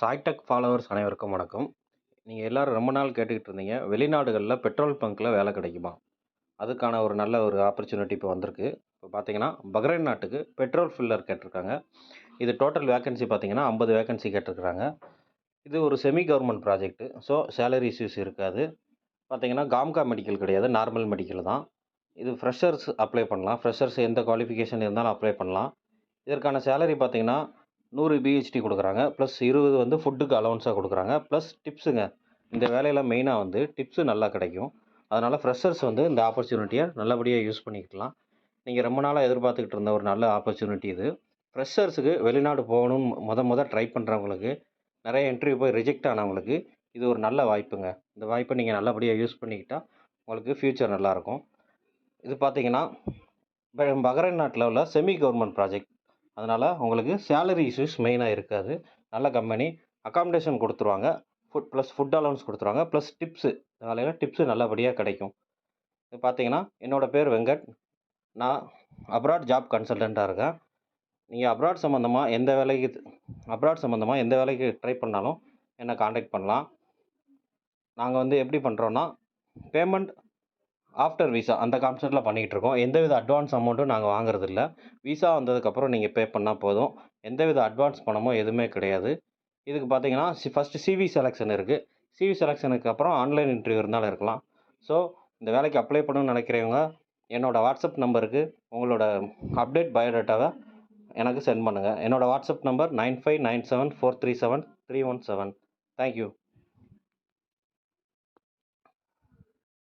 சாய்டெக் followers அனைவருக்கும் வணக்கம். நீங்க எல்லாரும் ரொம்ப நாள் கேட்டுக்கிட்டு இருந்தீங்க. வெளிநாடுகள்ல பெட்ரோல் பங்க்ல வேலை கிடைக்குமா? அதுக்கான ஒரு நல்ல ஒரு ஆப்பர்ச்சுனிட்டி இப்போ வந்திருக்கு. இப்போ பார்த்தீங்கன்னா, பஹ்ரைன் நாட்டுக்கு பெட்ரோல் ஃபில்லர் கேட்டிருக்காங்க. இது டோட்டல் வேக்கன்சி பார்த்தீங்கன்னா, 50 வேக்கன்சி கேட்டிருக்காங்க. இது ஒரு semi government project. So salary issues இருக்காது. பார்த்தீங்கன்னா, காம்கா மெடிக்கல் கிடையாது. நார்மல் மெடிக்கல் தான். இது ஃப்ரெஷர்ஸ் அப்ளை பண்ணலாம். ஃப்ரெஷர்ஸ் எந்த குவாலிஃபிகேஷன் இருந்தாலும் அப்ளை பண்ணலாம். இதற்கான சேலரி பார்த்தீங்கன்னா, 100 பிஹெச்டி குடுக்குறாங்க. ப்ளஸ் 20 வந்து ஃபுட்டுக்கு அலவன்ஸா குடுக்குறாங்க. ப்ளஸ் டிப்ஸுங்க. இந்த வேலையில மெயினா வந்து டிப்ஸு நல்லா கிடைக்கும். அதனால ஃப்ரெஷர்ஸ் வந்து இந்த ஆப்பர்ச்சுனிட்டிய நல்லபடியா யூஸ் பண்ணிக்கலாம். நீங்க ரொம்ப நாளா எதிர்பார்த்துக்கிட்டு இருந்த ஒரு நல்ல ஆப்பர்ச்சுனிட்டி இது. ஃப்ரெஷர்ஸுக்கு வெளிநாடு போகணும்னு மொத ட்ரை பண்றவங்களுக்கு, நெறைய இன்டர்வியூ போய் ரிஜெக்ட் ஆனவங்களுக்கு, இது ஒரு நல்ல வாய்ப்புங்க. இந்த வாய்ப்ப நீங்க நல்லபடியா யூஸ் பண்ணிக்கிட்டா, உங்களுக்கு ஃபியூச்சர் நல்லாயிருக்கும். இது பார்த்தீங்கன்னா, பஹ்ரைன் நாட்ல உள்ள செமி கவர்மெண்ட் ப்ராஜெக்ட். அதனால உங்களுக்கு சேலரி இஷ்யூஸ் மெயினா இருக்காது. நல்ல கம்பெனி. அக்காமடேஷன் குடுத்துருவாங்க. ஃபுட் அலவன்ஸ் குடுத்துருவாங்க. Plus tips. காலையில டிப்ஸு நல்லபடியா கிடைக்கும். இது பார்த்தீங்கன்னா, என்னோட பேர் வெங்கட். நான் அப்ராட் ஜாப் கன்சல்டன்ட்டா இருக்கேன். நீங்க அப்ராட் சம்மந்தமா எந்த வேலைக்கு ட்ரை பண்ணாலும் என்ன கான்டாக்ட் பண்ணலாம். நாங்க வந்து எப்படி பண்றோம்னா, பேமெண்ட் ஆஃப்டர் விசா அந்த கான்செப்ட்ல பண்ணிக்கிட்டு இருக்கோம். எந்தவித அட்வான்ஸ் அமௌண்ட்டும் நாங்க வாங்குறதில்ல. விசா வந்ததுக்கப்புறம் நீங்க பே பண்ணா போதும். எந்தவித அட்வான்ஸ் பணமோ எதுவுமே கிடையாது. இதுக்கு பார்த்தீங்கன்னா, ஃபர்ஸ்ட்டு சிவி செலக்ஷன் இருக்கு. சிவி செலக்ஷனுக்கு அப்புறம் ஆன்லைன் இன்டர்வியூ இருந்தாலும் இருக்கலாம். ஸோ, இந்த வேலைக்கு அப்ளை பண்ணணும்னு நினைக்கிறவங்க, என்னோட வாட்ஸ்அப் நம்பருக்கு உங்களோட அப்டேட் பயோடேட்டாவ எனக்கு சென்ட் பண்ணுங்க. என்னோட வாட்ஸ்அப் நம்பர் 9597437317. Thank you.